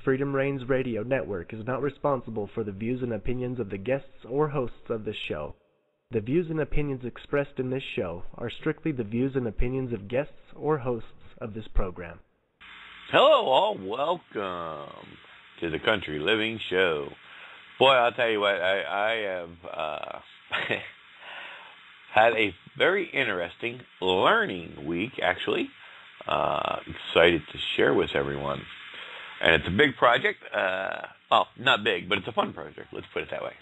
Freedom Reigns Radio Network is not responsible for the views and opinions of the guests or hosts of this show. The views and opinions expressed in this show are strictly the views and opinions of guests or hosts of this program. Hello all, welcome to the Country Living Show. Boy, I'll tell you what, I have had a very interesting learning week, actually. Excited to share with everyone. And it's a big project. Well, not big, but it's a fun project. Let's put it that way.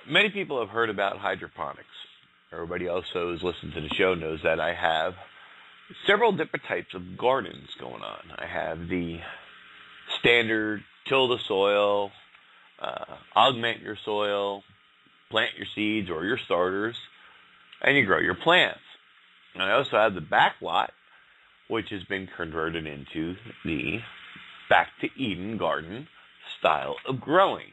Many people have heard about hydroponics. Everybody else who's listened to the show knows that I have several different types of gardens going on. I have the standard till the soil, augment your soil, plant your seeds or your starters, and you grow your plants. And I also have the back lot, which has been converted into the Back to Eden garden style of growing.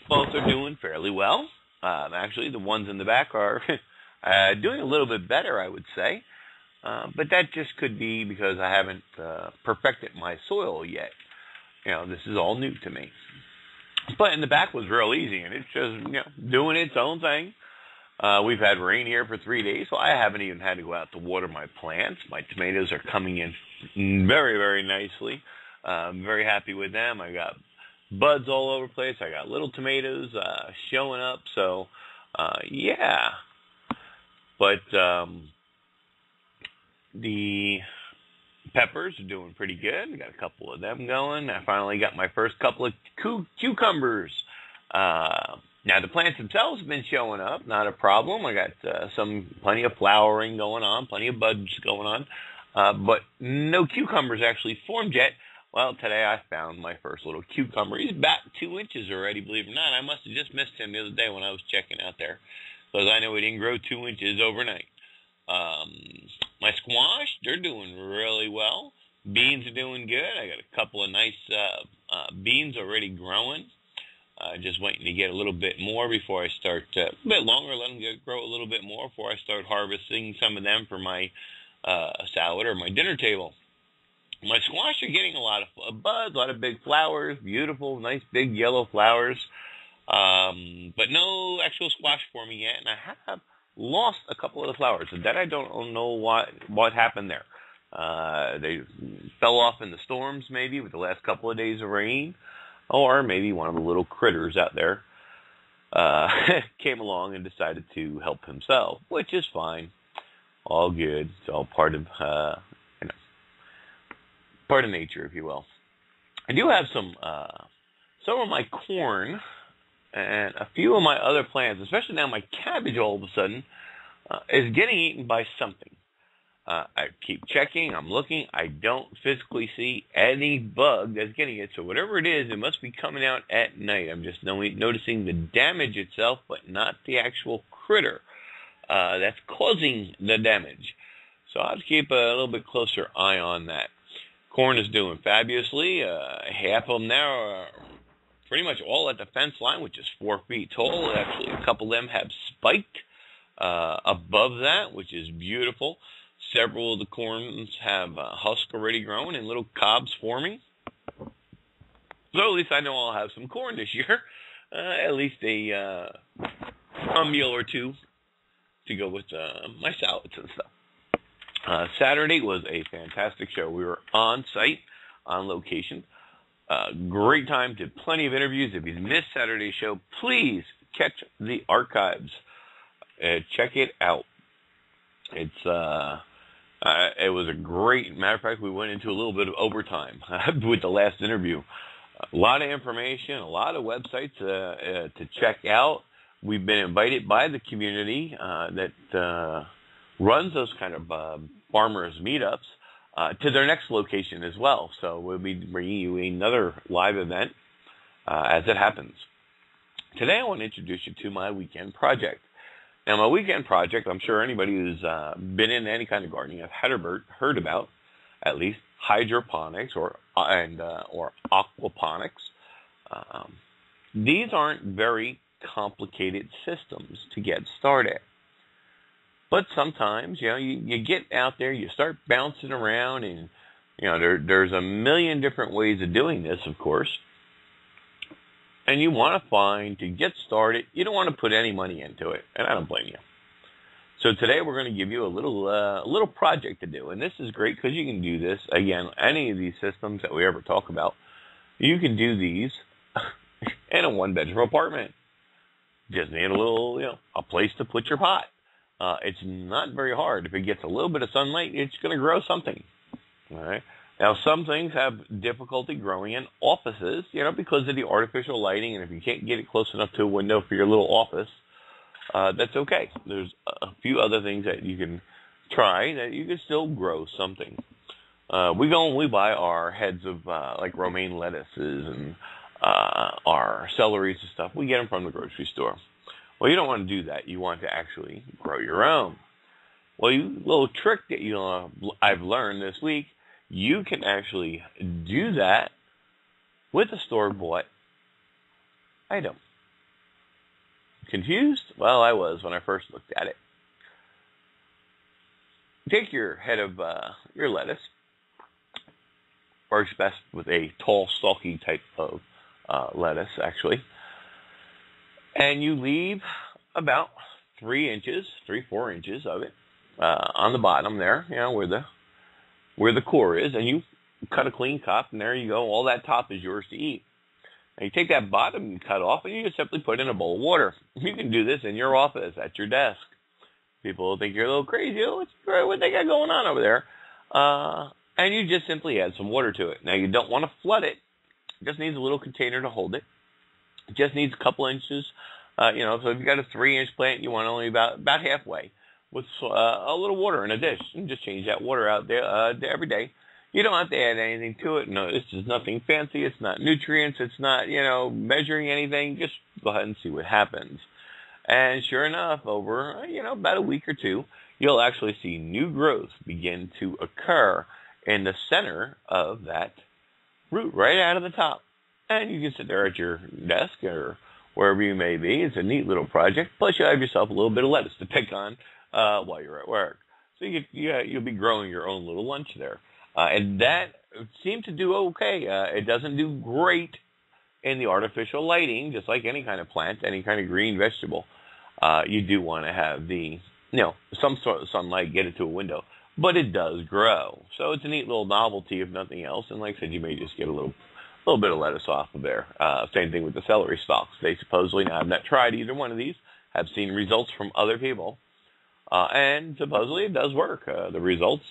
Both are doing fairly well. Actually, the ones in the back are doing a little bit better, I would say. But that just could be because I haven't perfected my soil yet. You know, this is all new to me. But in the back was real easy, and it's just doing its own thing. We've had rain here for 3 days, so I haven't even had to go out to water my plants. My tomatoes are coming in very, very nicely. I'm very happy with them. I got buds all over the place. I got little tomatoes showing up. So, yeah. But the peppers are doing pretty good. I got a couple of them going. I finally got my first couple of cucumbers. Now, the plants themselves have been showing up. Not a problem. I got plenty of flowering going on, plenty of buds going on. But no cucumbers actually formed yet. Well, today I found my first little cucumber. He's about 2 inches already, believe it or not. I must have just missed him the other day when I was checking out there, because I know he didn't grow 2 inches overnight. My squash, they're doing really well. Beans are doing good. I got a couple of nice beans already growing. Just waiting to get a little bit more before I start, a bit longer, let them grow a little bit more before I start harvesting some of them for my salad or my dinner table. My squash are getting a lot of buds, a lot of big flowers, beautiful, nice big yellow flowers, but no actual squash for me yet, and I have lost a couple of the flowers, and that I don't know what happened there. They fell off in the storms maybe with the last couple of days of rain, or maybe one of the little critters out there came along and decided to help himself, which is fine, all good. It's all part of part of nature, if you will. I do have some of my corn and a few of my other plants, especially now my cabbage all of a sudden is getting eaten by something. I keep checking, I'm looking, I don't physically see any bug that's getting it. So whatever it is, it must be coming out at night. I'm just noticing the damage itself, but not the actual critter that's causing the damage. So I'll have to keep a little bit closer eye on that. Corn is doing fabulously. Half of them now are pretty much all at the fence line, which is 4 feet tall. Actually, a couple of them have spiked above that, which is beautiful. Several of the corns have husk already grown and little cobs forming. So at least I know I'll have some corn this year. At least a meal or two to go with my salads and stuff. Saturday was a fantastic show. We were on site, on location. Great time, did plenty of interviews. If you missed Saturday's show, please catch the archives. Check it out. It was a great, matter of fact, we went into a little bit of overtime with the last interview. A lot of information, a lot of websites to check out. We've been invited by the community that runs those kind of farmers meetups to their next location as well. So we'll be bringing you another live event as it happens. Today I want to introduce you to my weekend project. Now my weekend project, I'm sure anybody who's been in any kind of gardening have heard about, at least hydroponics or aquaponics. These aren't very complicated systems to get started. But sometimes, you get out there, you start bouncing around, and There's a million different ways of doing this, of course. And you want to get started, you don't want to put any money into it. And I don't blame you. So today we're going to give you a little project to do. And this is great because you can do this, again, any of these systems that we ever talk about, you can do these in a one-bedroom apartment. Just need a place to put your pot. It's not very hard. If it gets a little bit of sunlight, it's going to grow something. All right. Now, some things have difficulty growing in offices, because of the artificial lighting, and if you can't get it close enough to a window for your little office, that's okay. There's a few other things that you can try that you can still grow something. We go and we buy our heads of like romaine lettuces and our celeries and stuff. We get them from the grocery store. Well, you don't want to do that. You want to actually grow your own. Well, little trick that I've learned this week, you can actually do that with a store-bought item. Confused? Well, I was when I first looked at it. Take your head of your lettuce, works best with a tall, stalky type of lettuce, actually, and you leave about 4 inches of it on the bottom there, where the core is, and you cut a clean cup, and there you go. All that top is yours to eat. And you take that bottom you cut off, and you just simply put it in a bowl of water. You can do this in your office, at your desk. People will think you're a little crazy. What they got going on over there? And you just simply add some water to it. Now, you don't want to flood it. It just needs a little container to hold it. It just needs a couple inches. So if you've got a 3-inch plant, you want only about halfway with a little water in a dish. And just change that water out there every day. You don't have to add anything to it. No, this is nothing fancy. It's not nutrients. It's not, measuring anything. Just go ahead and see what happens. And sure enough, over, about a week or two, you'll actually see new growth begin to occur in the center of that root, right out of the top. And you can sit there at your desk or wherever you may be. It's a neat little project. Plus, you have yourself a little bit of lettuce to pick on while you're at work. So you'll be growing your own little lunch there. And that seemed to do okay. It doesn't do great in the artificial lighting, just like any kind of plant, any kind of green vegetable. You do want to have some sort of sunlight, get it to a window. But it does grow. So it's a neat little novelty, if nothing else. And like I said, you may just get a little bit of lettuce off of there. Same thing with the celery stalks. They supposedly, now I've not tried either one of these, have seen results from other people. And supposedly it does work. The results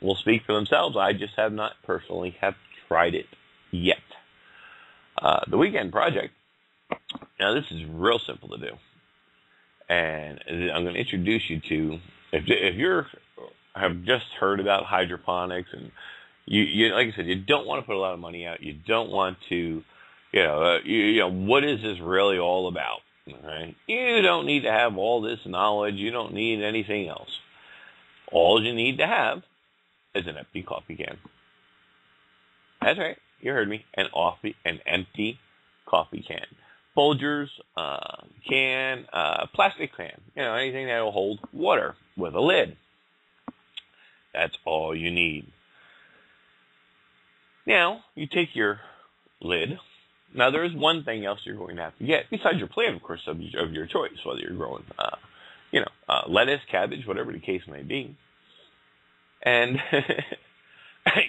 will speak for themselves. I just have not personally have tried it yet. The weekend project, now this is real simple to do. And I'm going to introduce you to, if you have just heard about hydroponics and you like I said, you don't want to put a lot of money out. You don't want to, what is this really all about? Right? You don't need to have all this knowledge. You don't need anything else. All you need to have is an empty coffee can. That's right. You heard me. An empty coffee can. Folgers, can, plastic can. Anything that will hold water with a lid. That's all you need. Now, you take your lid. Now, there is one thing else you're going to have to get, besides your plant, of course, of your choice, whether you're growing, lettuce, cabbage, whatever the case may be. And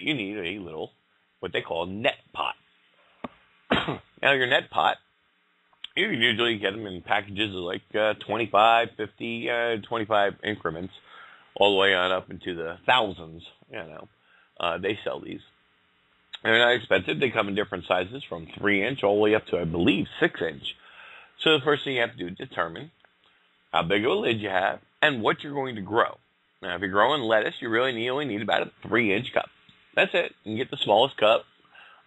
you need a little, what they call net pot. Now, your net pot, you can usually get them in packages of like 25, 50, 25 increments, all the way on up into the thousands. They sell these. They're not expensive. They come in different sizes from 3-inch all the way up to, I believe, 6-inch. So the first thing you have to do is determine how big of a lid you have and what you're going to grow. Now, if you're growing lettuce, you really only need about a 3-inch cup. That's it. You can get the smallest cup.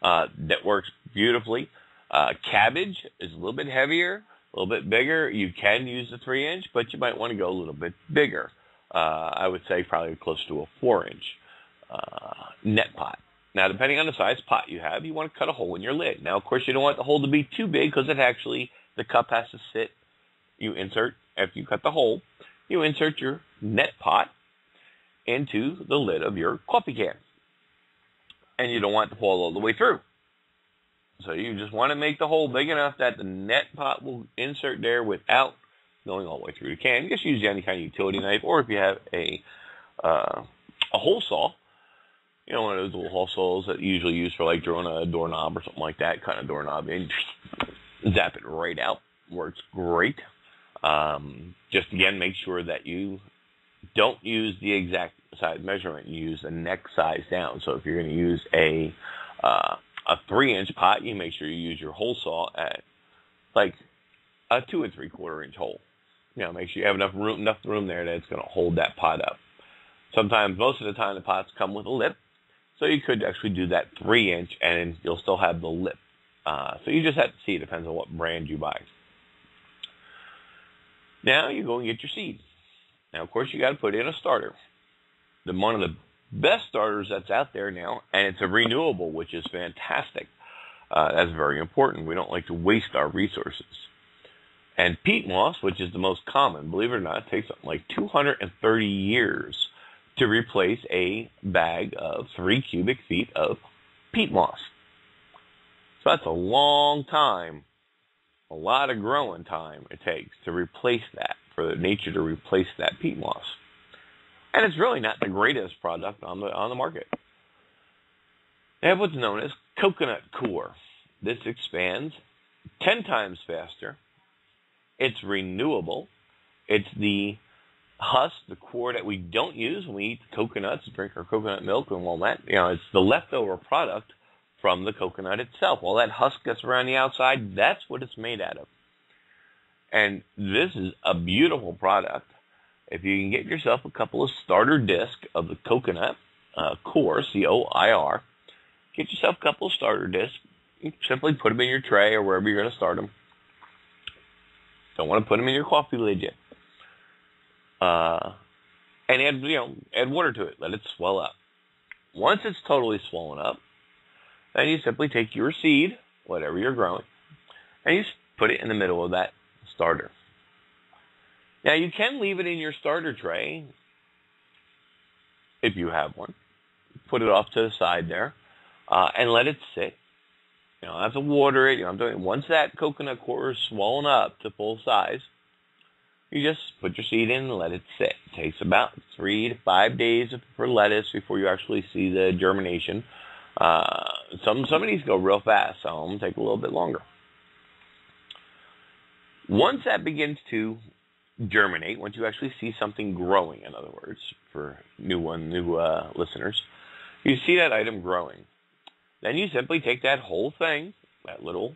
That works beautifully. Cabbage is a little bit heavier, a little bit bigger. You can use the 3-inch, but you might want to go a little bit bigger. I would say probably close to a 4-inch net pot. Now, depending on the size pot you have, you want to cut a hole in your lid. Now, of course, you don't want the hole to be too big because the cup has to sit. After you cut the hole, you insert your net pot into the lid of your coffee can. and you don't want the hole all the way through. So you just want to make the hole big enough that the net pot will insert there without going all the way through the can. Just use any kind of utility knife, or if you have a hole saw, one of those little hole saws that you usually use for like drilling a doorknob or something like that, kind of doorknob, and zap it right out. Works great. Just again, make sure that you don't use the exact size measurement. You use the neck size down. So if you're going to use a 3-inch pot, you make sure you use your hole saw at like a 2 3/4 inch hole. Make sure you have enough room there that it's going to hold that pot up. Sometimes, most of the time, the pots come with a lip, so you could actually do that 3-inch, and you'll still have the lip. So you just have to see. It depends on what brand you buy. Now you go and get your seed. Now, of course, you got to put in a starter. One of the best starters that's out there now, and it's a renewable, which is fantastic. That's very important. We don't like to waste our resources. And peat moss, which is the most common, believe it or not, takes something like 230 years to replace a bag of 3 cubic feet of peat moss. So that's a long time, a lot of growing time it takes to replace that, for nature to replace that peat moss. And it's really not the greatest product on the market. They have what's known as coconut core. This expands 10 times faster. It's renewable. It's the husk, the core that we don't use when we eat coconuts, drink our coconut milk and all that. It's the leftover product from the coconut itself. All that husk that's around the outside, that's what it's made out of. And this is a beautiful product. If you can get yourself a couple of starter discs of the coconut core, COIR, get yourself a couple of starter discs. You simply put them in your tray or wherever you're going to start them. Don't want to put them in your coffee lid yet. And add water to it. Let it swell up. Once it's totally swollen up, then you simply take your seed, whatever you're growing, and you put it in the middle of that starter. Now, you can leave it in your starter tray if you have one. Put it off to the side there and let it sit. You don't have to water it. Once that coconut core is swollen up to full size, you just put your seed in and let it sit. It takes about 3 to 5 days for lettuce before you actually see the germination. Some of these go real fast, some of them take a little bit longer. Once that begins to germinate, once you actually see something growing, in other words, for new listeners, you see that item growing. Then you simply take that whole thing, that little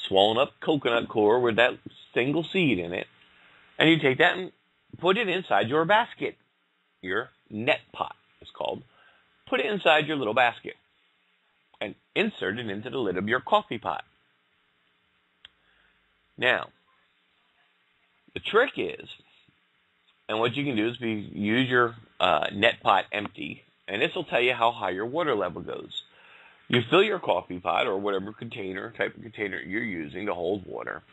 swollen up coconut core with that single seed in it, and you take that and put it inside your basket. Your net pot is called. Put it inside your little basket and insert it into the lid of your coffee pot. Now, the trick is, and what you can do is use your net pot empty, and this will tell you how high your water level goes. You fill your coffee pot or whatever type of container you're using to hold water,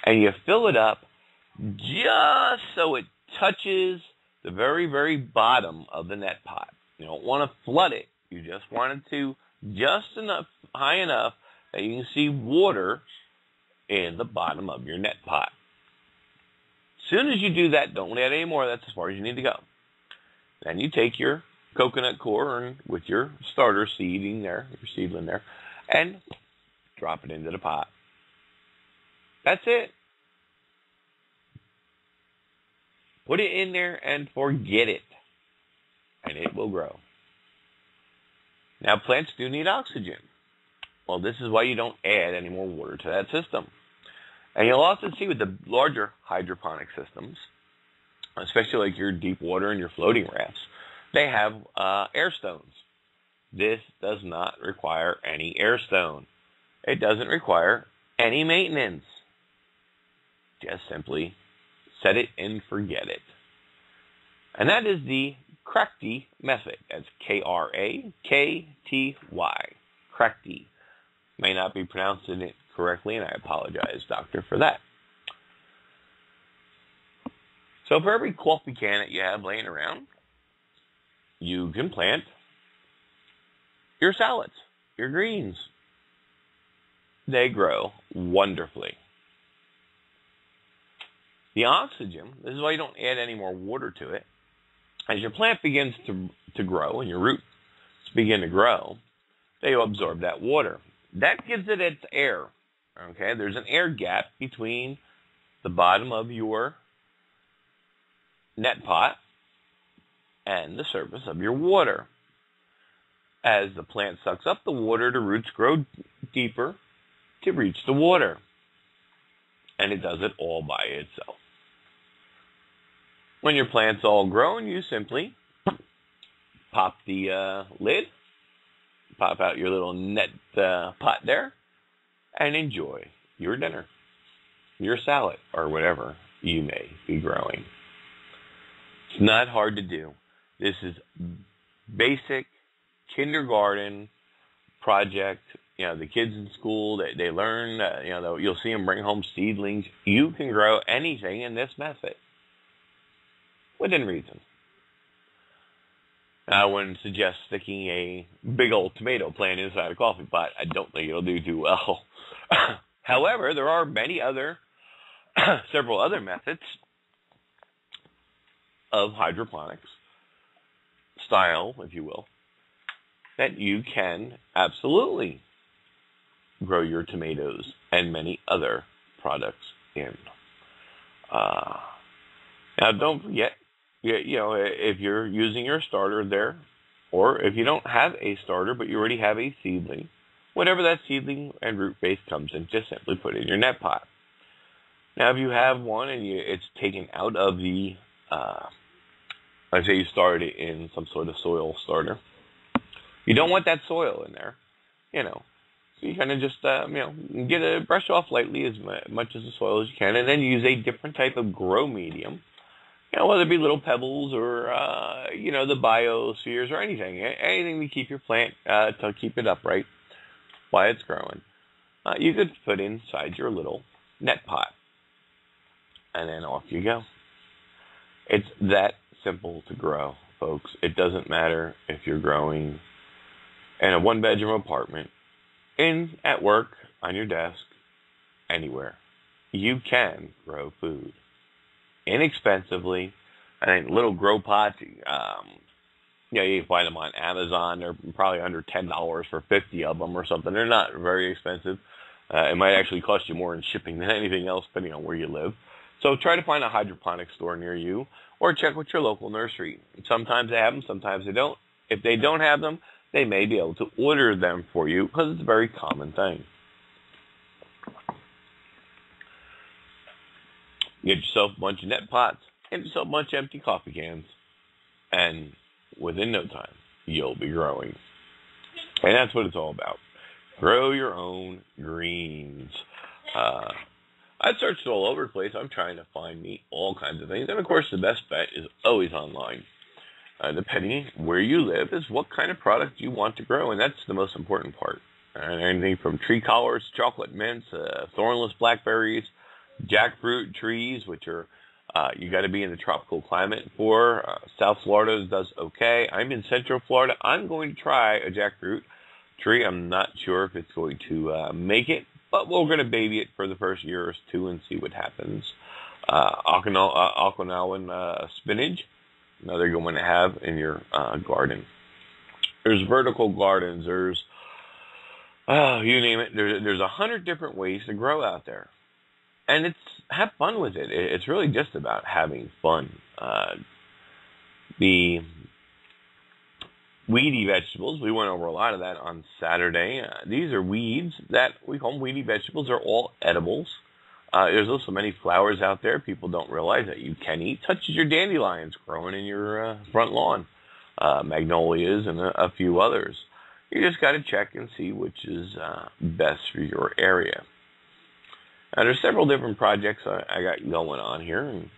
and you fill it up just so it touches the very, very bottom of the net pot. You don't want to flood it. You just want it to high enough that you can see water in the bottom of your net pot. As soon as you do that, don't add any more. That's as far as you need to go. Then you take your coconut core and with your starter seedling there, and drop it into the pot. That's it. Put it in there and forget it, and it will grow. Now, plants do need oxygen. Well, this is why you don't add any more water to that system. And you'll often see with the larger hydroponic systems, especially like your deep water and your floating rafts, they have air stones. This does not require any air stone. It doesn't require any maintenance. Just simply set it and forget it. And that is the Krakty method. That's Krakty. Krakty. May not be pronouncing it correctly, and I apologize, doctor, for that. So for every coffee can that you have laying around, you can plant your salads, your greens. They grow wonderfully. The oxygen, this is why you don't add any more water to it. As your plant begins to grow and your roots begin to grow, they absorb that water. That gives it its air. Okay, there's an air gap between the bottom of your net pot and the surface of your water. As the plant sucks up the water, the roots grow deeper to reach the water. And it does it all by itself. When your plant's all grown, you simply pop the lid, pop out your little net pot there, and enjoy your dinner, your salad, or whatever you may be growing. It's not hard to do. This is basic kindergarten project. You know, the kids in school, they learn, you'll see them bring home seedlings. You can grow anything in this method within reason. I wouldn't suggest sticking a big old tomato plant inside a coffee pot. I don't think it'll do too well. However, there are several other methods of hydroponics style, if you will, that you can absolutely grow your tomatoes and many other products in. Now, don't forget, if you're using your starter there, or if you don't have a starter but you already have a seedling, whatever that seedling and root base comes in, just simply put it in your net pot. Now, if you have one and it's taken out of the, let's say you started it in some sort of soil starter, you don't want that soil in there, So you kind of just, brush off lightly as much as the soil as you can, and then use a different type of grow medium. Whether it be little pebbles or, the biospheres or anything to keep your plant, to keep it upright while it's growing. You could put inside your little net pot. And then off you go. It's that simple to grow, folks. It doesn't matter if you're growing in a one-bedroom apartment, at work, on your desk, anywhere. You can grow food inexpensively. I think little grow pots, you can find them on Amazon. They're probably under $10 for 50 of them or something. They're not very expensive. It might actually cost you more in shipping than anything else, depending on where you live. So try to find a hydroponic store near you, or check with your local nursery. Sometimes they have them, sometimes they don't. If they don't have them, they may be able to order them for you, because it's a very common thing. Get yourself a bunch of net pots, get yourself a bunch of empty coffee cans, and within no time, you'll be growing. And that's what it's all about. Grow your own greens. I searched all over the place. I'm trying to find me all kinds of things. And, of course, the best bet is always online. Depending where you live is what kind of product you want to grow, and that's the most important part. Anything from tree collards, chocolate mints, thornless blackberries, jackfruit trees, which are you got to be in the tropical climate for. South Florida does okay. I'm in Central Florida. I'm going to try a jackfruit tree. I'm not sure if it's going to make it, but we're going to baby it for the first year or two and see what happens. Okinawan spinach, another good one to have in your garden. There's vertical gardens. There's, you name it. There's 100 different ways to grow out there. And have fun with it. It's really just about having fun. The weedy vegetables, we went over a lot of that on Saturday. These are weeds that we call them weedy vegetables. They're all edibles. There's also many flowers out there people don't realize that you can eat, such as your dandelions growing in your front lawn, magnolias, and a few others. You just got to check and see which is best for your area. Now, there's several different projects I got going on here, and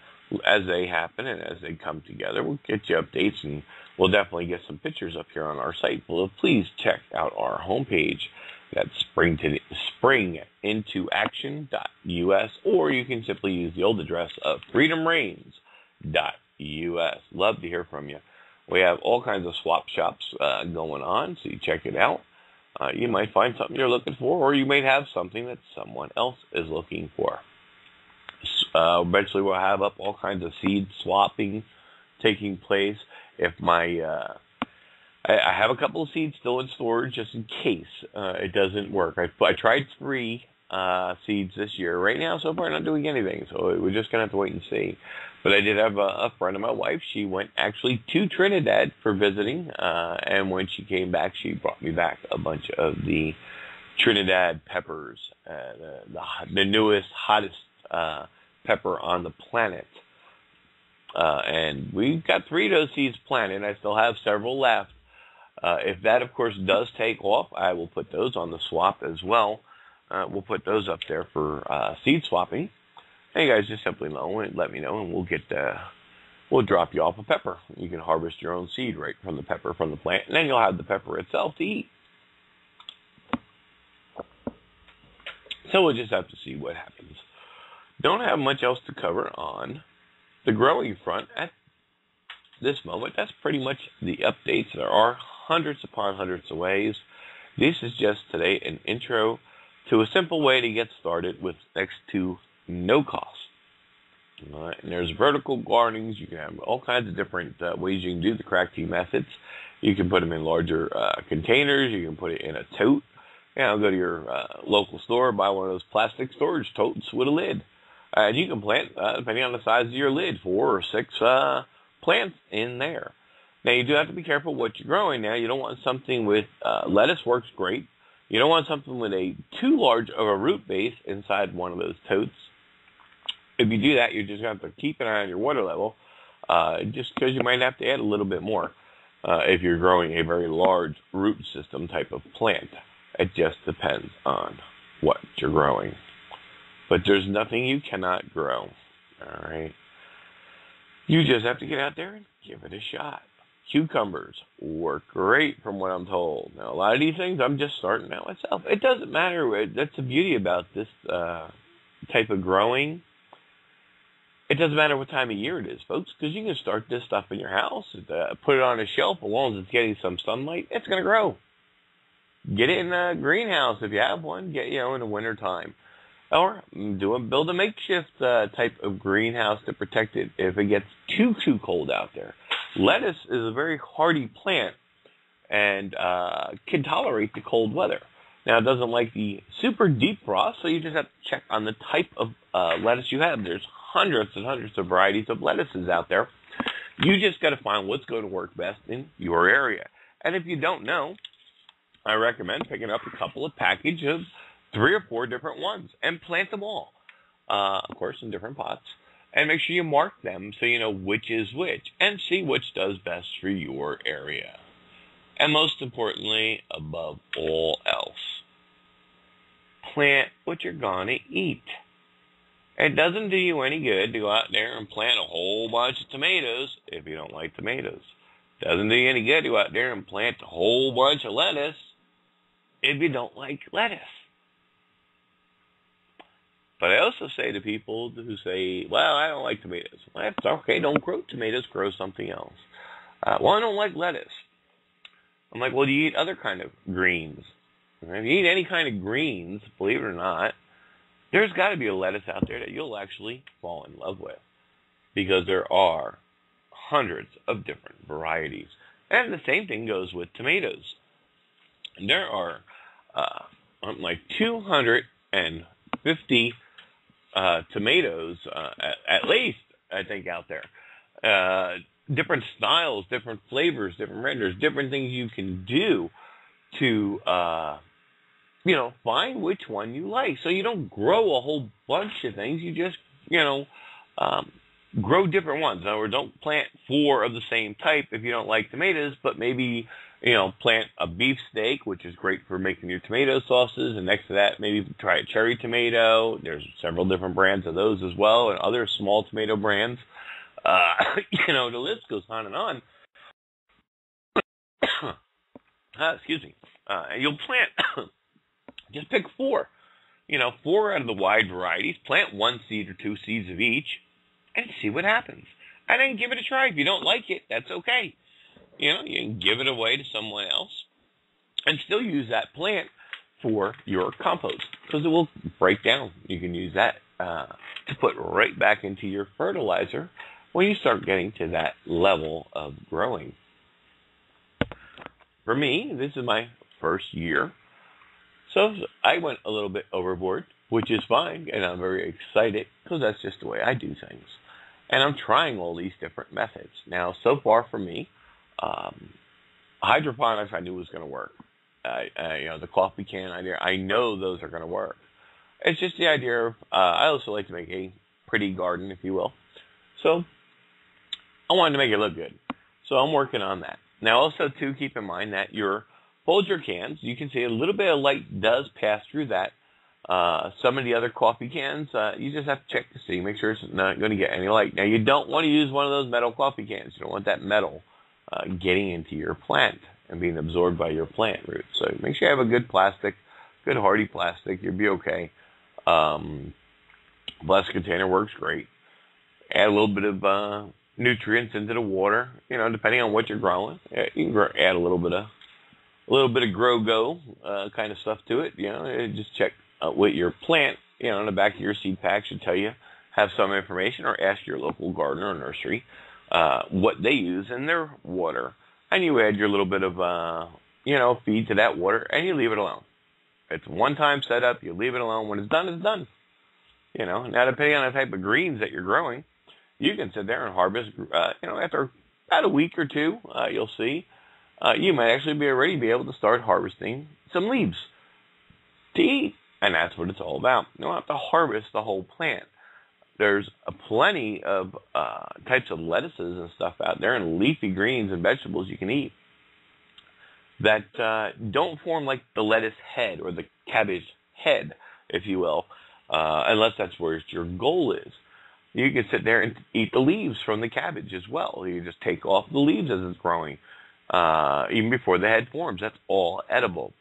as they happen and as they come together, we'll get you updates, and we'll definitely get some pictures up here on our site. Well, please check out our homepage. That's springintoaction.us, or you can simply use the old address of freedomreigns.us. Love to hear from you. We have all kinds of swap shops going on, so you check it out. You might find something you're looking for, or you might have something that someone else is looking for. Eventually we'll have up all kinds of seed swapping taking place. If I have a couple of seeds still in storage just in case it doesn't work. I tried 3 seeds this year. Right now, so far, not doing anything, so we're just going to have to wait and see. But I did have a friend of my wife. She went actually to Trinidad for visiting, and when she came back, she brought me back a bunch of the Trinidad peppers, the newest, hottest pepper on the planet. And we've got 3 of those seeds planted. I still have several left. If that, of course, does take off, I will put those on the swap as well. We'll put those up there for seed swapping. And you guys just simply know and let me know, and we'll drop you off a pepper. You can harvest your own seed right from the pepper from the plant, and then you'll have the pepper itself to eat. So we'll just have to see what happens. Don't have much else to cover on the growing front at this moment. That's pretty much the updates. There are hundreds upon hundreds of ways. This is just today an intro to a simple way to get started with next to no cost. All right, and there's vertical gardenings. You can have all kinds of different ways you can do the crack tea methods. You can put them in larger containers. You can put it in a tote. Go to your local store, buy one of those plastic storage totes with a lid. And you can plant, depending on the size of your lid, 4 or 6 plants in there. Now, you do have to be careful what you're growing. Now, you don't want something with lettuce works great. You don't want something with too large of a root base inside one of those totes. If you do that, you're just going to have to keep an eye on your water level, just because you might have to add a little bit more if you're growing a very large root system type of plant. It just depends on what you're growing. But there's nothing you cannot grow, all right? You just have to get out there and give it a shot. Cucumbers work great from what I'm told. Now, a lot of these things I'm just starting out myself. It doesn't matter. That's the beauty about this type of growing. It doesn't matter what time of year it is, folks, because you can start this stuff in your house, put it on a shelf, as long as it's getting some sunlight, it's going to grow. Get it in a greenhouse if you have one, in the wintertime. Or build a makeshift type of greenhouse to protect it if it gets too cold out there. Lettuce is a very hardy plant and can tolerate the cold weather. Now, it doesn't like the super deep frost, so you just have to check on the type of lettuce you have. There's hundreds and hundreds of varieties of lettuces out there. You just got to find what's going to work best in your area. And if you don't know, I recommend picking up a couple of packages of 3 or 4 different ones and plant them all, of course, in different pots. And make sure you mark them so you know which is which and see which does best for your area. And most importantly, above all else, plant what you're going to eat. It doesn't do you any good to go out there and plant a whole bunch of tomatoes if you don't like tomatoes. It doesn't do you any good to go out there and plant a whole bunch of lettuce if you don't like lettuce. But I also say to people who say, well, I don't like tomatoes. Well, that's okay. Don't grow tomatoes. Grow something else. Well, I don't like lettuce. I'm like, well, do you eat other kind of greens? If you eat any kind of greens, believe it or not, there's got to be a lettuce out there that you'll actually fall in love with, because there are hundreds of different varieties. And the same thing goes with tomatoes. There are like 250 tomatoes, at least, I think, out there. Different styles, different flavors, different renders, different things you can do to, find which one you like. So you don't grow a whole bunch of things. You just, grow different ones. In other words, don't plant 4 of the same type if you don't like tomatoes, but maybe, plant a beefsteak, which is great for making your tomato sauces. And next to that, maybe try a cherry tomato. There's several different brands of those as well, and other small tomato brands. The list goes on and on. Excuse me. You'll plant, just pick 4. 4 out of the wide varieties. Plant 1 seed or 2 seeds of each, and see what happens. And then give it a try. If you don't like it, that's okay. you can give it away to someone else and still use that plant for your compost because it will break down. You can use that to put right back into your fertilizer when you start getting to that level of growing. For me, this is my first year, so I went a little bit overboard, which is fine, and I'm very excited because that's just the way I do things. And I'm trying all these different methods. Now, so far for me, hydroponics I knew was going to work. The coffee can idea, I know those are going to work. It's just the idea of, I also like to make a pretty garden, if you will. So I wanted to make it look good. So I'm working on that. Now also, too, keep in mind that your Folger cans, you can see a little bit of light does pass through that. Some of the other coffee cans, you just have to check to see, make sure it's not going to get any light. Now, you don't want to use one of those metal coffee cans. You don't want that metal getting into your plant and being absorbed by your plant roots. So make sure you have a good plastic, good hardy plastic. You'll be okay. Plastic container works great. Add a little bit of nutrients into the water. Depending on what you're growing, you can add a little bit of grow-go kind of stuff to it. Just check with your plant. On the back of your seed pack should tell you, have some information, or ask your local gardener or nursery what they use in their water. And you add your little bit of, feed to that water, and you leave it alone. It's a one-time setup. You leave it alone. When it's done, it's done. Now depending on the type of greens that you're growing, you can sit there and harvest, after about a week or two, you'll see, you might actually be able to start harvesting some leaves to eat. And that's what it's all about. You don't have to harvest the whole plant. There's plenty of types of lettuces and stuff out there, and leafy greens and vegetables you can eat that don't form like the lettuce head or the cabbage head, if you will, unless that's where your goal is. You can sit there and eat the leaves from the cabbage as well. You just take off the leaves as it's growing, even before the head forms. That's all edible.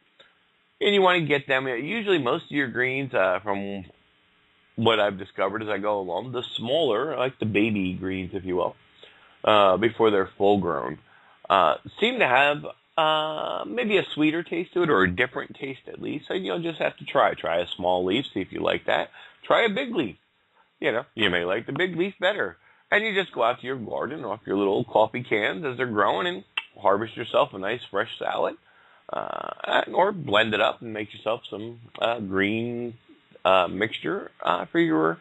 And you want to get them, usually most of your greens, from what I've discovered as I go along, the smaller, like the baby greens, if you will, before they're full grown, seem to have maybe a sweeter taste to it, or a different taste at least. So you'll just have to try a small leaf, see if you like that. Try a big leaf. You may like the big leaf better. And you just go out to your garden off your little coffee cans as they're growing and harvest yourself a nice fresh salad. Or blend it up and make yourself some green mixture for your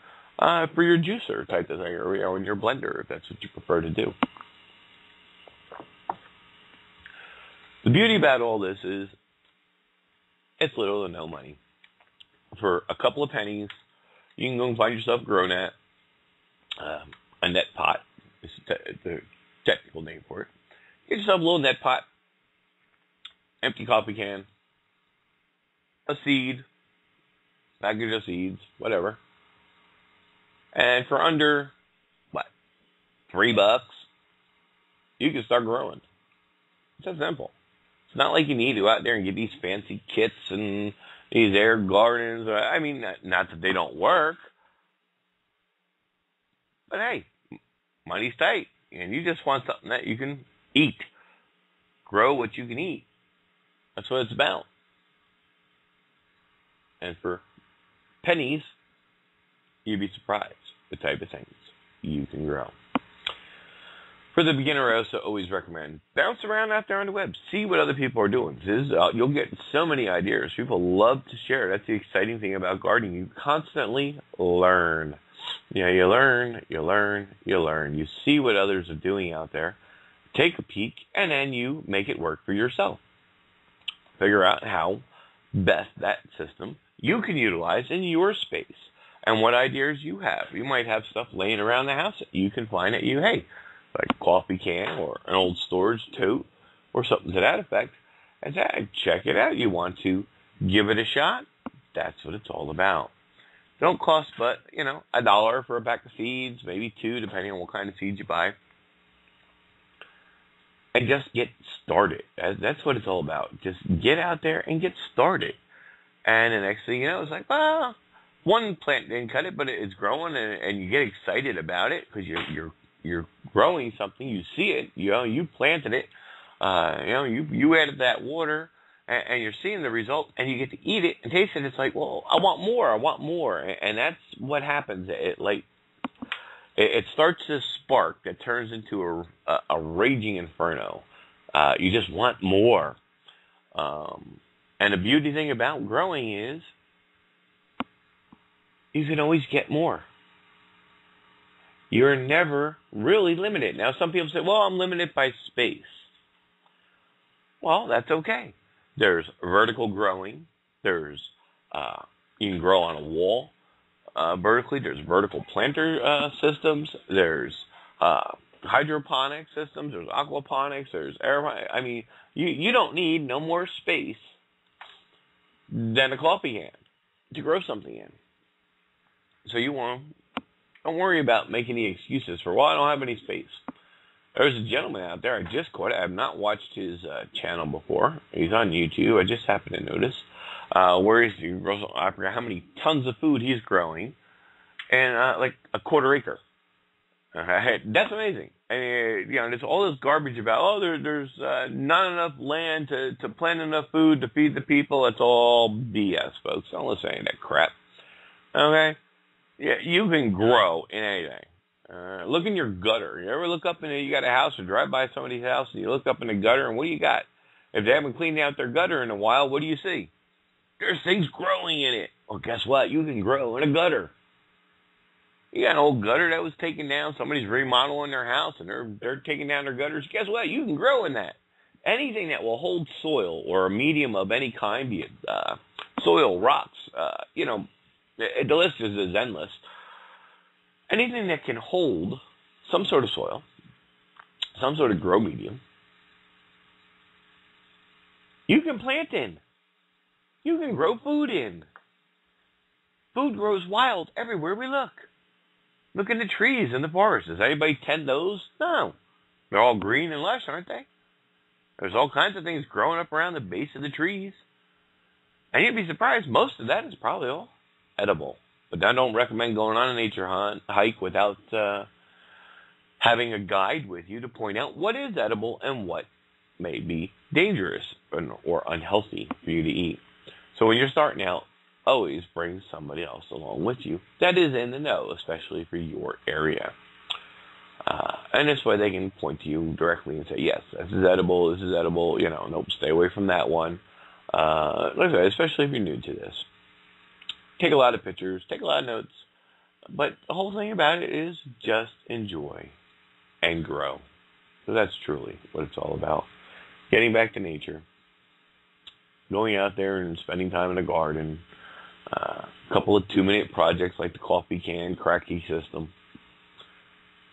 juicer type of thing, or in your blender if that's what you prefer to do. The beauty about all this is it's little to no money. For a couple of pennies, you can go and find yourself grown at a net pot. Is the technical name for it. Get yourself a little net pot. Empty coffee can, a seed, package of seeds, whatever. And for under, $3, you can start growing. It's that simple. It's not like you need to go out there and get these fancy kits and these air gardens. I mean, not that they don't work. But hey, money's tight. And you just want something that you can eat. Grow what you can eat. That's what it's about. And for pennies, you'd be surprised the type of things you can grow. For the beginner, I also always recommend bounce around out there on the web. See what other people are doing. You'll get so many ideas. People love to share. That's the exciting thing about gardening. You constantly learn. You learn. You see what others are doing out there. Take a peek, and then you make it work for yourself. Figure out how best that system you can utilize in your space and what ideas you have. You might have stuff laying around the house that you can find at like a coffee can or an old storage tote or something to that effect. And check it out. You want to give it a shot? That's what it's all about. Don't cost but, $1 for a pack of seeds, maybe $2, depending on what kind of seeds you buy. And just get started. That's what it's all about. Just get out there and get started. And the next thing you know, it's like, well, one plant didn't cut it, but it's growing, and you get excited about it because you're growing something. You see it. You planted it. You added that water, and you're seeing the result, and you get to eat it and taste it. It's like, well, I want more, and that's what happens. It starts this spark that turns into a raging inferno. You just want more. And the beauty thing about growing is you can always get more. You're never really limited. Now, some people say, well, I'm limited by space. Well, that's okay. There's vertical growing. There's you can grow on a wall vertically. There's vertical planter systems. There's hydroponic systems. There's aquaponics. There's aeroponics. I mean, you don't need no more space than a coffee can to grow something in. So don't worry about making any excuses for, well, I don't have any space. There's a gentleman out there I just caught. I have not watched his channel before. He's on YouTube. I just happened to notice where he grows. I forgot how many tons of food he's growing, and like a quarter acre. That's amazing. And there's all this garbage about there's not enough land to plant enough food to feed the people. It's all BS, folks. Don't listen to any of that crap. Okay, yeah, you can grow in anything. Look in your gutter. You ever look up and you got a house or drive by somebody's house and you look up in the gutter and what do you got? If they haven't cleaned out their gutter in a while, what do you see? There's things growing in it. Well, guess what? You can grow in a gutter. You got an old gutter that was taken down. Somebody's remodeling their house and they're taking down their gutters. Guess what? You can grow in that. Anything that will hold soil or a medium of any kind, be it soil, rocks, the list is endless. Anything that can hold some sort of soil, some sort of grow medium, you can plant in. You can grow food in. Food grows wild everywhere we look. Look at the trees in the forest. Does anybody tend those? No. They're all green and lush, aren't they? There's all kinds of things growing up around the base of the trees. And you'd be surprised, most of that is probably all edible. But I don't recommend going on a nature hike without having a guide with you to point out what is edible and what may be dangerous or unhealthy for you to eat. So when you're starting out, always bring somebody else along with you that is in the know, especially for your area. And this way they can point to you directly and say, yes, this is edible, nope, stay away from that one. Like I said, especially if you're new to this. Take a lot of pictures, take a lot of notes, but the whole thing about it is just enjoy and grow. So that's truly what it's all about. Getting back to nature, going out there and spending time in the garden, a couple of 2-minute projects like the coffee can, cracky system.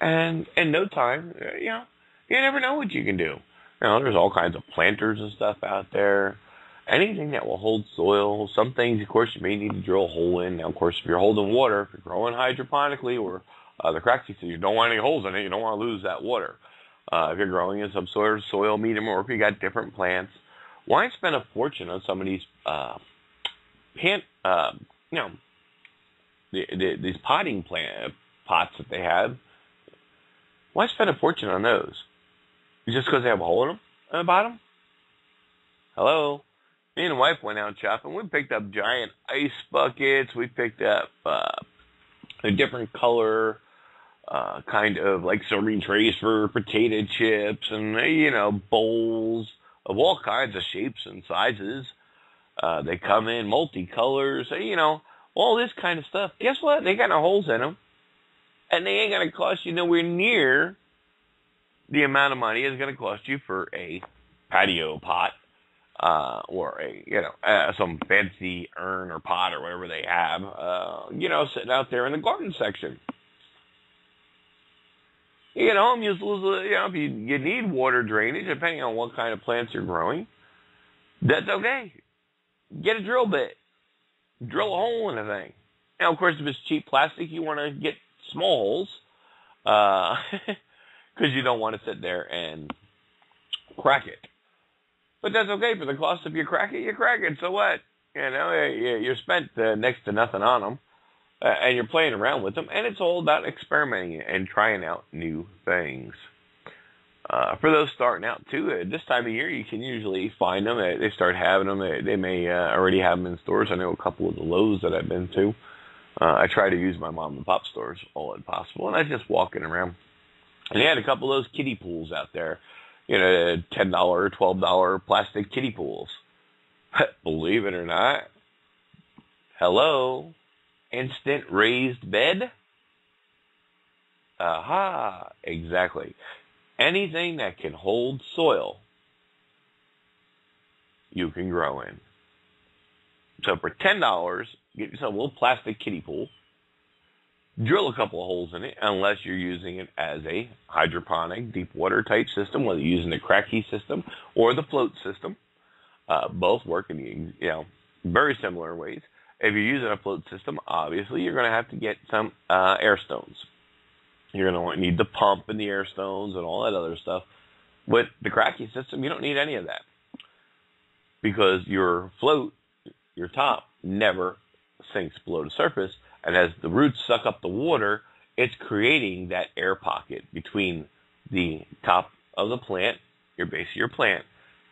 And in no time, you never know what you can do. There's all kinds of planters and stuff out there. Anything that will hold soil. Some things, of course, you may need to drill a hole in. Now, of course, if you're holding water, if you're growing hydroponically or the cracky system, you don't want any holes in it. You don't want to lose that water. If you're growing in some sort of soil medium or if you got different plants, why spend a fortune on some of these these potting pots that they have? Why spend a fortune on those? Just because they have a hole in them at the bottom? Hello? Me and the wife went out shopping. We picked up giant ice buckets. We picked up a different color, kind of like serving trays for potato chips and, bowls of all kinds of shapes and sizes. They come in multicolors, all this kind of stuff. Guess what? They got no holes in them. And they ain't going to cost you nowhere near the amount of money it's going to cost you for a patio pot. Or some fancy urn or pot or whatever they have, sitting out there in the garden section. You get home, if you need water drainage, depending on what kind of plants you're growing, that's okay. Get a drill bit. Drill a hole in the thing. Now, of course, if it's cheap plastic, you want to get small holes, because you don't want to sit there and crack it. But that's okay. For the cost of you crack it. So what? You're spent next to nothing on them, and you're playing around with them, and it's all about experimenting and trying out new things. For those starting out, too, at this time of year, you can usually find them. They start having them. They may already have them in stores. I know a couple of the Lowe's that I've been to. I try to use my mom and pop stores all as possible, and I just walking around. And they had a couple of those kiddie pools out there, $10, $12 plastic kiddie pools. Believe it or not, hello, instant raised bed? Aha, exactly. Anything that can hold soil, you can grow in. So for $10, get yourself a little plastic kiddie pool. Drill a couple of holes in it, unless you're using it as a hydroponic, deep water type system, whether you're using the cracky system or the float system. Both work in very similar ways. If you're using a float system, obviously you're going to have to get some air stones. You're going to need the pump and the air stones and all that other stuff. With the cracky system, you don't need any of that, because your float, your top, never sinks below the surface. And as the roots suck up the water, it's creating that air pocket between the top of the plant, your base of your plant,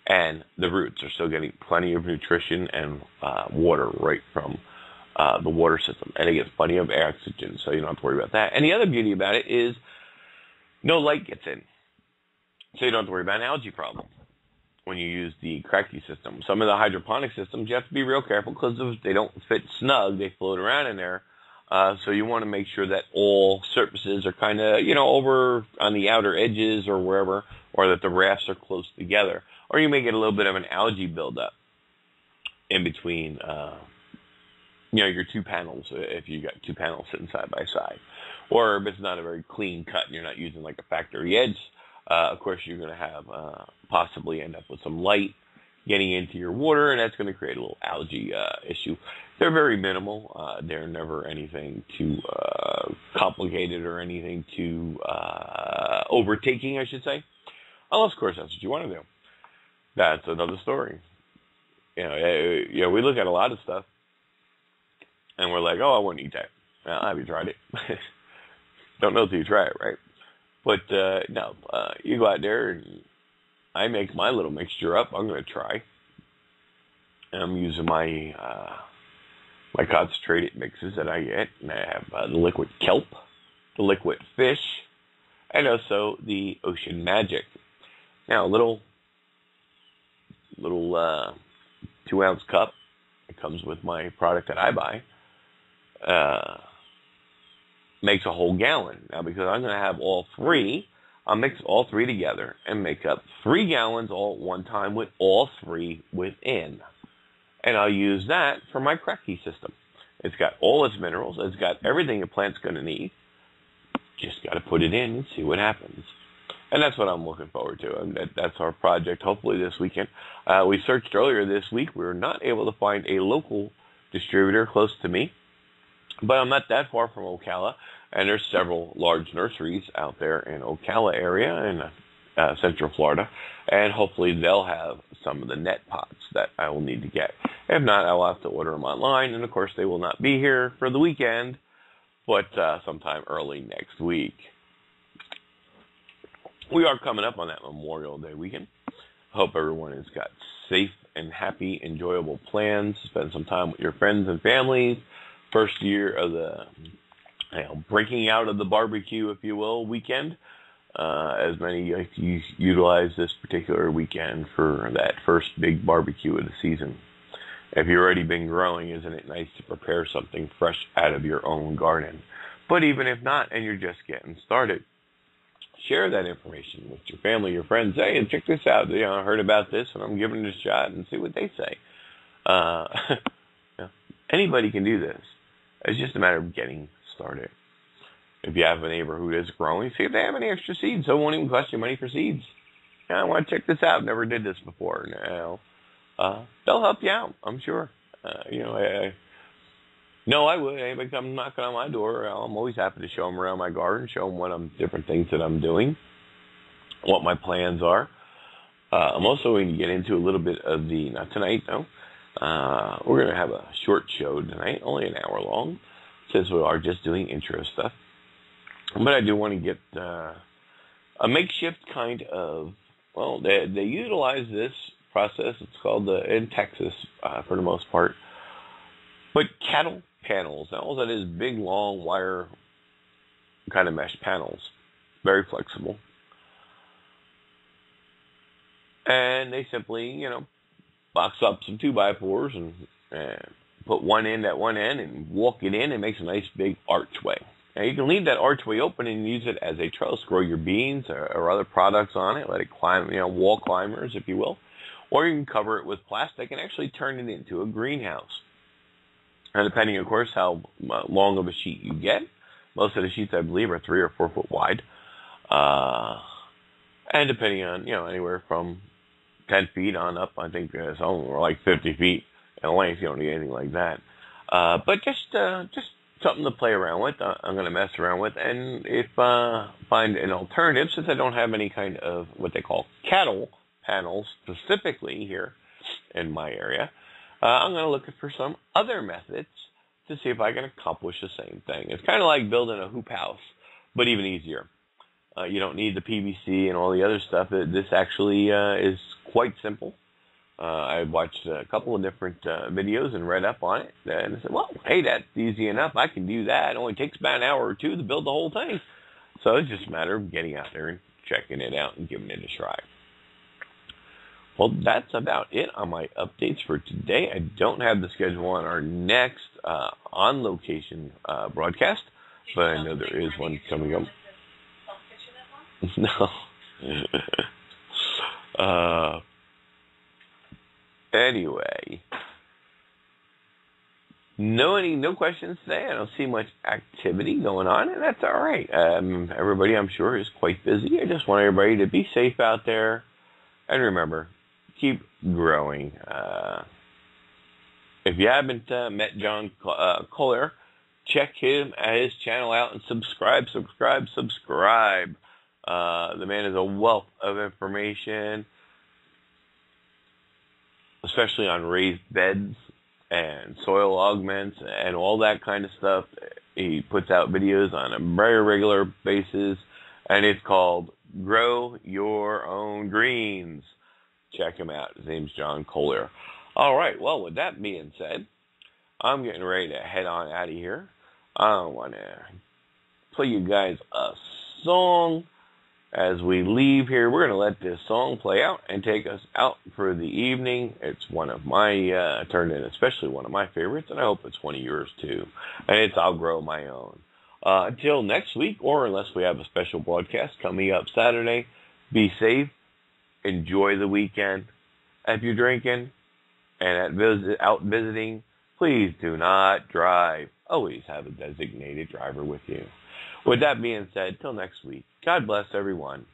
and the roots are still getting plenty of nutrition and water right from the water system. And it gets plenty of oxygen, so you don't have to worry about that. And the other beauty about it is no light gets in, so you don't have to worry about an algae problem when you use the cracky system. Some of the hydroponic systems, you have to be real careful, because if they don't fit snug, they float around in there. So you want to make sure that all surfaces are kind of, over on the outer edges or wherever, or that the rafts are close together. Or you may get a little bit of an algae buildup in between, your two panels, if you got two panels sitting side by side. Or if it's not a very clean cut and you're not using like a factory edge, of course you're going to have possibly end up with some light getting into your water, and that's going to create a little algae issue. They're very minimal. They're never anything too complicated or anything too overtaking, I should say. Unless, of course, that's what you want to do. That's another story. We look at a lot of stuff, and we're like, oh, I wouldn't eat that. Well, have you tried it? Don't know till you try it, right? But, no, you go out there, and I make my little mixture up. I'm going to try. And I'm using my concentrated mixes that I get. And I have the liquid kelp, the liquid fish, and also the ocean magic. Now, a little 2-ounce cup. It comes with my product that I buy. Makes a whole gallon. Now, because I'm going to have all three, I'll mix all three together and make up 3 gallons all at one time with all 3 within. And I'll use that for my cracky system. It's got all its minerals. It's got everything a plant's going to need. Just got to put it in and see what happens. And that's what I'm looking forward to. And that's our project, hopefully this weekend. We searched earlier this week. We were not able to find a local distributor close to me. But I'm not that far from Ocala, and there's several large nurseries out there in Ocala area in Central Florida, and hopefully they'll have some of the net pots that I will need to get. If not, I will have to order them online, and of course they will not be here for the weekend, but sometime early next week. We are coming up on that Memorial Day weekend. I hope everyone has got safe and happy, enjoyable plans. Spend some time with your friends and families. First year of the breaking out of the barbecue, if you will, weekend. As many like to utilize this particular weekend for that first big barbecue of the season. If you've already been growing, isn't it nice to prepare something fresh out of your own garden? But even if not, and you're just getting started, share that information with your family, your friends. Hey, check this out. I heard about this, and I'm giving it a shot, and see what they say. Anybody can do this. It's just a matter of getting started. If you have a neighbor who is growing, see if they have any extra seeds. So it won't even cost you money for seeds. I want to check this out. Never did this before. Now, they'll help you out, I'm sure. I would. Anybody come knocking on my door, I'm always happy to show them around my garden, show them different things that I'm doing, what my plans are. I'm also going to get into a little bit of not tonight, though. We're going to have a short show tonight, only an hour long, since we are just doing intro stuff. But I do want to get a makeshift kind of, well, they utilize this process. It's called in Texas for the most part. But cattle panels. Now, all that is big, long wire kind of mesh panels. Very flexible. And they simply, box up some 2x4s and put one end at one end and walk it in. It makes a nice big archway. Now, you can leave that archway open and use it as a trellis. Grow your beans or other products on it. Let it climb, wall climbers, if you will. Or you can cover it with plastic and actually turn it into a greenhouse. And depending, of course, how long of a sheet you get. Most of the sheets, I believe, are 3 or 4 foot wide. And depending on, anywhere from 10 feet on up, I think some are like 50 feet in length. You don't need anything like that. But just something to play around with. I'm going to mess around with. And if find an alternative, since I don't have any kind of what they call cattle panels specifically here in my area, I'm going to look for some other methods to see if I can accomplish the same thing. It's kind of like building a hoop house, but even easier. You don't need the PVC and all the other stuff. This actually is quite simple. I watched a couple of different videos and read up on it. And I said, well, hey, that's easy enough. I can do that. It only takes about an hour or two to build the whole thing. So it's just a matter of getting out there and checking it out and giving it a try. Well, that's about it on my updates for today. I don't have the schedule on our next on-location broadcast, but I know there is one coming up. No. Anyway, no questions today. I don't see much activity going on, and that's all right. Everybody, I'm sure, is quite busy. I just want everybody to be safe out there, and remember, keep growing. If you haven't met John Collier, check his channel out and subscribe. The man is a wealth of information, especially on raised beds and soil augments and all that kind of stuff. He puts out videos on a very regular basis, and it's called Grow Your Own Greens. Check him out. His name's John Collier. All right, well, with that being said, I'm getting ready to head on out of here. I want to play you guys a song. As we leave here, we're going to let this song play out and take us out for the evening. It's one of my, turned in especially one of my favorites, and I hope it's one of yours too. And it's I'll Grow My Own. Until next week, or unless we have a special broadcast coming up Saturday, be safe, enjoy the weekend. If you're drinking and out visiting, please do not drive. Always have a designated driver with you. With that being said, till next week, God bless everyone.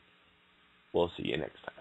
We'll see you next time.